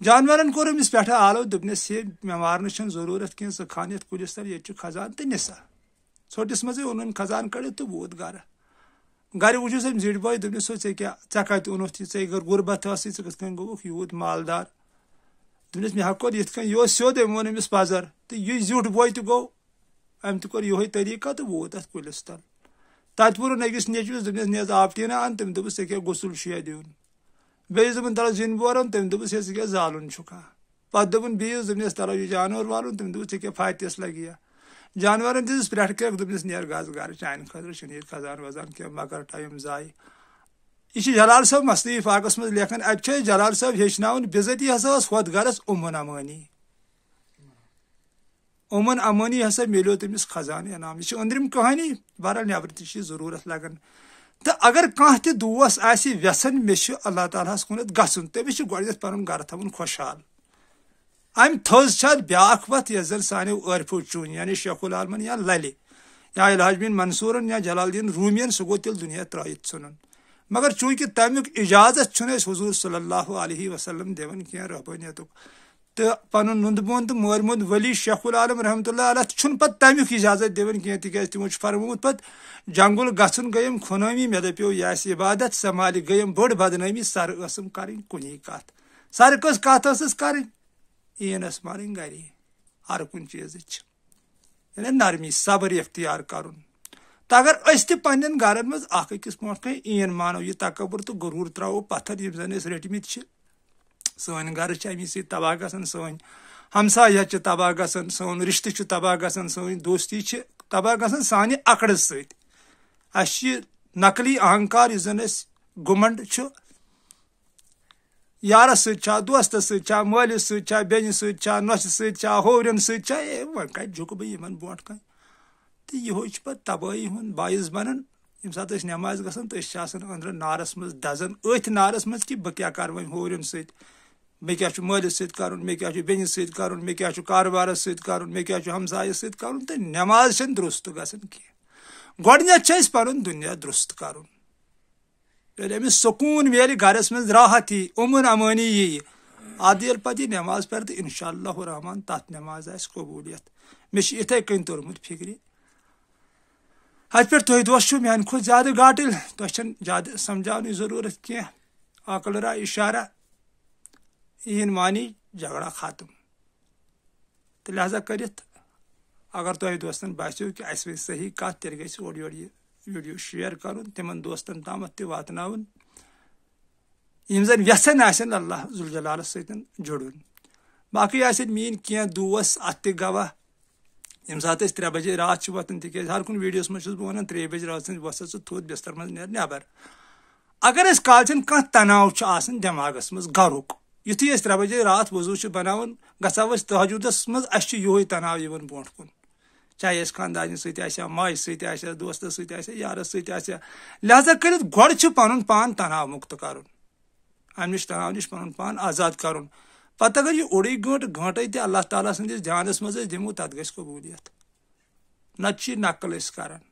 جانورن کور أمس پٮ۪ٹھٕ آلو دوٚپنس ہے مےٚ مارنٕچ چھنہٕ ضروٗرت کینٛہہ ژٕ کھن یتھ کُلِس تل ییٚتہِ چھُ خزان تہٕ نِسا ژھوٚٹِس منٛزٕے اوٚنُن خزان کٔڑِتھ تہٕ ووت گرٕ گرِ وٕچھُس أمۍ زِٹھۍ بوے دوٚپنس ژےٚ کیٛاہ ژےٚ کتہِ اوٚنُتھ یہِ ژےٚ اگر غُربت ٲسٕے ژٕ کِتھ کٔنۍ گوٚوُکھ یوٗت مالدار دوٚپنس مےٚ ہا کوٚر یِتھ کٔنۍ یہِ اوس سیوٚد أمۍ ووٚن أمِس پزر تہٕ یہِ زیُٹھ بوے تہِ گوٚو أمۍ تہِ کوٚر یِہوے طریٖقہ تہٕ ووت اتھ کُلِس تل تتہِ ووٚنُن أکِس نیٚچوِس دوٚپنس نہِ حظ آب ٹیٖنا ان تٔمۍ دوٚپُس ژےٚ کیٛاہ غسُل چھُیا دیُن بیٚیِس دوٚپُن تلہٕ زِنۍ بورن تٔمۍ دوٚپُس ہے ژٕ کیٛاہ زالُن چھُکھا پتہٕ دوٚپُن بیٚیِس دوٚپنس تلو یہِ جانور والُن تٔمۍ دوٚپُس ژےٚ کیٛاہ فاتِیس لگِیا جانورن دِژٕس پرٛٮ۪ٹھ کریکھ دوٚپنس نیر گژھ گرٕ چانہِ خٲطرٕ چھُنہٕ ییٚتہِ خزان وزان کینٛہہ مگر ٹایم ضایہِ یہ جلال صٲب مصنوعی فاقس منٛز لیکھان اتہِ چھُ جلال صٲب ہیٚچھناوان بِذٲتی ہسا ٲس ہۄتھ گرس امن امٲنی ہسا مِلیو تٔمِس خزان انعام یہ چھِ أنٛدرِم کہانی بہرحال نٮ۪برٕ تہِ چھِ ضروٗرت لگان تہٕ اگر کانٛہہ تہِ دوس آسہِ یژھان مےٚ چھُ اللہ تعالیٰ ہس کُنتھ گژھُن تٔمِس چھُ گۄڈنٮ۪تھ پنُن گرٕ تھاوُن خۄشحال امہِ تھٔز چھِ اتھ بیاکھ وتھ یۄس زن سانیو عٲرفو چوٗنۍ یعنی شیخ العالمن یا للہِ یا الحاج بن منصوٗرن یا جلال الدین روٗمین سُہ گوٚو تیٚلہِ دُنیا ترٲیِتھ ژھٕنُن مگر چوٗنٛکہِ تمیُک اجازت چھُنہٕ أسۍ حضوٗر صلی اللہ علیہ وسلم دِوان کینٛہہ رحبٲنیتُک تہٕ پنُن نُنٛدٕ بوٚن تہٕ مٲلۍ موٚنٛد ؤلی شیخ العالم رحمتہ اللہ علیہ چھُنہٕ پتہٕ تمیُک اجازت دِوان کینٛہہ تِکیٛازِ تِمو چھُ فرمومُت پتہٕ جنگُل گژھُن گٔیِم خُنٲمی مےٚ دپیو یہِ آسہِ عبادت سمالہِ گٔیِم بٔڑ بدنٲمی سر ٲسٕم کرٕنۍ کُنی کتھ سر کۄس کتھ ٲسٕس کرٕنۍ عیٖن ٲس مارٕنۍ گری ہر کُنہِ چیٖزٕچ یعنی نرمی صبر اختیار کرُن تہٕ اگر أسۍ تہِ پننٮ۪ن گرن منٛز اکھ أکِس برونٛٹھ کنۍ عیٖن مانو یہِ تکبر تہٕ غروٗر ترٛاوو پتھر یِم زن أسۍ رٔٹمٕتۍ چھِ سٲنۍ گرٕ چھِ امی سۭتۍ تباہ گژھان سٲنۍ ہمسایت چھِ تباہ گژھان سون رشتہٕ چھُ تباہ گژھان سٲنۍ دوستی چھِ تباہ گژھان سانہِ عقڑٕ سۭتۍ اسہِ چھِ نقلی اہنکار یُس زن اسہِ گُمنڈ چھُ یارس سۭتۍ چھا دوستس سۭتۍ چھا مٲلِس سۭتۍ چھا بیٚنہِ سۭتۍ چھا نۄشہِ سۭتۍ چھا ہوورٮ۪ن سۭتۍ چھا وۄنۍ کتہِ جُکہٕ بہٕ یِمن برونٛٹھ کنۍ تہٕ یِہوے چھُ پتہٕ تبٲہی ہُنٛد باعث بنان ییٚمہِ ساتہٕ أسۍ نٮ۪مازِ گژھان تہٕ أسۍ چھِ آسان أنٛدرٕ نارس منٛز دزان أتھۍ نارس منٛز کہِ بہٕ کیٛاہ کرٕ وۄنۍ ہوورٮ۪ن سۭتۍ مےٚ کیٛاہ چھُ مٲلِس سۭتۍ کرُن مےٚ کیٛاہ چھُ بیٚنہِ سۭتۍ کرُن مےٚ کیٛاہ چھُ کارٕبارس سۭتۍ کرُن مےٚ کیٛاہ چھُ ہمسایس سۭتۍ کرُن تہٕ نٮ۪ماز چھنہٕ درُست گژھان کینٛہہ گۄڈنٮ۪تھ چھُ اسہِ پنُن دُنیا درُست کرُن ییٚلہِ أمِس سکوٗن میلہِ گرس منٛز راحت یی امٲنی ییہِ ادٕ ییٚلہِ پتہٕ یہِ نٮ۪ماز پرِ تہٕ انشاء اللہ الرحمان تتھ نٮ۪ماز آسہِ قبوٗلیت مےٚ چھُ یِتھے کٔنۍ توٚرمُت فکرِ اتھ پٮ۪ٹھ تُہۍ دوس چھِو میانہِ کھۄتہٕ زیادٕ گاٹٕلۍ تۄہہِ چھنہٕ زیادٕ سمجھاونٕچ ضروٗرت کینٛہہ عقل را اشارہ عیٖن مانی جھگڑا ختم تہٕ لہذا کٔرِتھ اگر تۄہہِ دوستن باسیو کہِ اسہِ وۄنۍ صحیح کتھ تیٚلہِ گژھِ اورٕ یورٕ یہِ ویٖڈیو شیر کرُن تِمن دوستن تامتھ تہِ واتناوُن یِم زن یژھان آسن اللہ ذوالجلالس سۭتۍ جُڑُن باقٕے آسن میٲنۍ کینٛہہ دوس اتھ تہِ گواہ ییٚمہِ ساتہٕ أسۍ 3 بجے راتھ چھِ وۄتھان تِکیٛازِ ہر کُنہِ ویٖڈیوس منٛز چھُس بہٕ ونان 3 بجہِ راتھ وۄتھ ژٕ تھوٚد بستر منٛز نیر نٮ۪بر اگر أسۍ کالچن کانٛہہ تناو چھُ آسان دٮ۪ماغس منٛز گرُک یُتھُے أسۍ 3 بجے راتھ وضوٗ چھِ بناوان گژھو أسۍ تہجُدس منٛز اسہِ چھُ یِہوے تناو یِوان برونٛٹھ کُن چاہے أسۍ خاندارنہِ سۭتۍ آسیا ماجہِ سۭتۍ آسیا دوستس سۭتۍ آسیا یارس سۭتۍ آسیا لہذا کٔرِتھ گۄڈٕ چھُ پنُن پان تناو مُکت کرُن امہِ نِش تناو نِش پنُن پان آزاد کرُن پتہٕ اگر یہِ اوٚڑُے گٲنٛٹہٕ تہِ اللہ تعالیٰ سٕنٛدِس دھیانس منٛز أسۍ دِمو تتھ گژھِ قبوٗلیت نتہٕ چھِ یہِ نقل أسۍ کران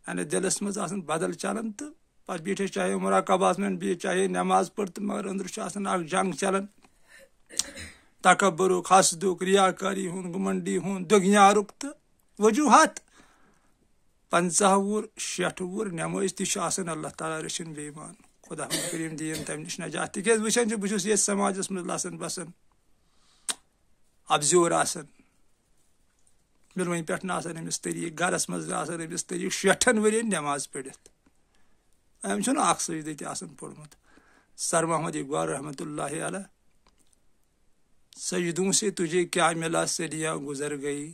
یعنی دِلس منٛز آسان بدل چلان تہٕ پتہٕ بیٖٹھۍ أسۍ چاہے مراقباہس منٛز بیٚیہِ چاہے نٮ۪ماز پٔر تہٕ مگر أنٛدرٕ چھُ آسان اکھ جنگ چلان تکبرُک حسدُک ریاکٲری ہُنٛد گُمنڈی ہُنٛد دُگنیارُک تہٕ وجوٗہات 50 وُہُر 60 وُہُر نٮ۪مٲزۍ تہِ چھُ آسان اللہ تعالیٰ رٔچھِنۍ بے ایمان خۄدا کٔرِنۍ دِیِن تمہِ نِش نجات تِکیٛازِ وٕچھان چھِ بہٕ چھُس ییٚتہِ سماجس منٛز لسان بسان ابزیور آسان مِلوٕنۍ پٮ۪ٹھ نہٕ آسان أمِس طریٖقہٕ گرس منٛز آسان أمِس طریٖقہٕ 60 ؤرین نٮ۪ماز پٔرِتھ أمۍ چھُنہٕ اکھ سجدٕ تہِ آسان پوٚرمُت سر محمد اقبال رحمتہ اللہ علیہ سجدوں سے تجھے کیا ملا صدیاں گزر گئی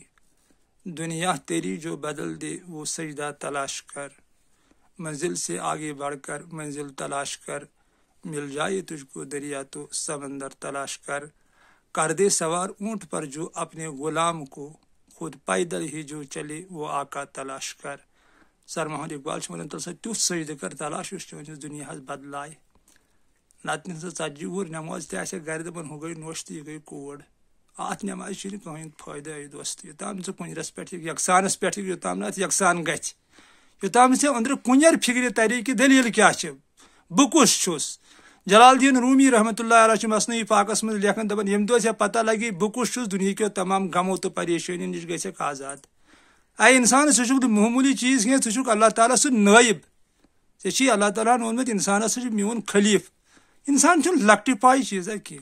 دنیا تیری جو بدل دے وہ سجدہ تلاش کر منزل سے آگے بڑھ کر منزل تلاش کر مل جائے تجھ کو دریا تو سمندر تلاش کر دے سوار اونٹ پر جو اپنے غلام کو خود پیدل ہی جو چلے وہ آقا تلاش کر سر محمد اقبال چھُ وَنان تَلہٕ سا تیُتھ سجدٕ کر تلاش یُس چٲنِس دُنیاہس بدلایہِ نتہٕ نہٕ سۄ 40 وُہُر نٮ۪ماز تہِ آسہِ گرِ دپان ہُہ گٔے نوٚش تہٕ یہِ گٔے کوٗر اتھ نٮ۪مازِ چھُنہٕ کٕہٕنۍ فٲیدٕ دوست یوٚتام ژٕ کُنجرس پٮ۪ٹھ یکسانس پٮ۪ٹھ یوٚتام نہٕ اتھ یکسان گژھِ یوٚتام ژےٚ أنٛدرٕ کُنٮ۪ر فِکرِ ترِ کہِ دٔلیٖل کیٛاہ چھِ بہٕ کُس چھُس جلال الدین رومی رحمۃ اللہ علیہ مصنوعی پاکس من لیکن دپان یم دہ پتہ لگی بہ کس چھس دنیا کے تمام غمو تو پریشانی نش گژھکھ آزاد اے انسان ثھک معمولی چیز کی ثھک اللہ تعالیٰ سن نائب ژے اللہ تعالیٰ وونمت انسانس میون خلیف انسان چھ لکٹہِ پاے چیزا کی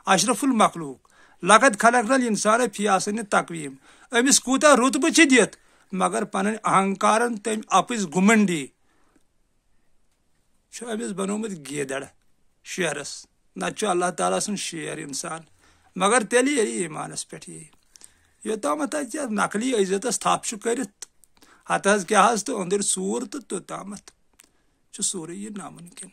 اشرف المخلوق لقد خلقنا الانسان فی احسن تقویم امس کوتاہ رتبہ چھ دت مگر پن اہنکارن تم اپز گمنڈی امس بنومت گیدڑ شیرس نتہ اللہ تعالیٰ سن شیر انسان مگر تیلی یلی ایمانس پہ یوتامت نقلی عزتس تھپ کرت ہت حظ کیا حظ تو اندر سور تو توتامت سورے یہ ناممکن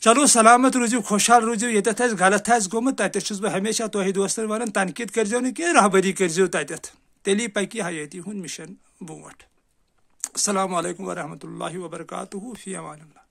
چلو سلامت روزو خوشحال روزو یتھ غلط گومت تتھ بہ ہمیشہ تہ دوستن ونان تنقید کرزو نا کی رہبری کرزو تتھ تیلی پکی حیاتی ہند مشن بوٹ السلام علیکم ورحمۃ اللہ وبرکاتہ فی امان اللہ.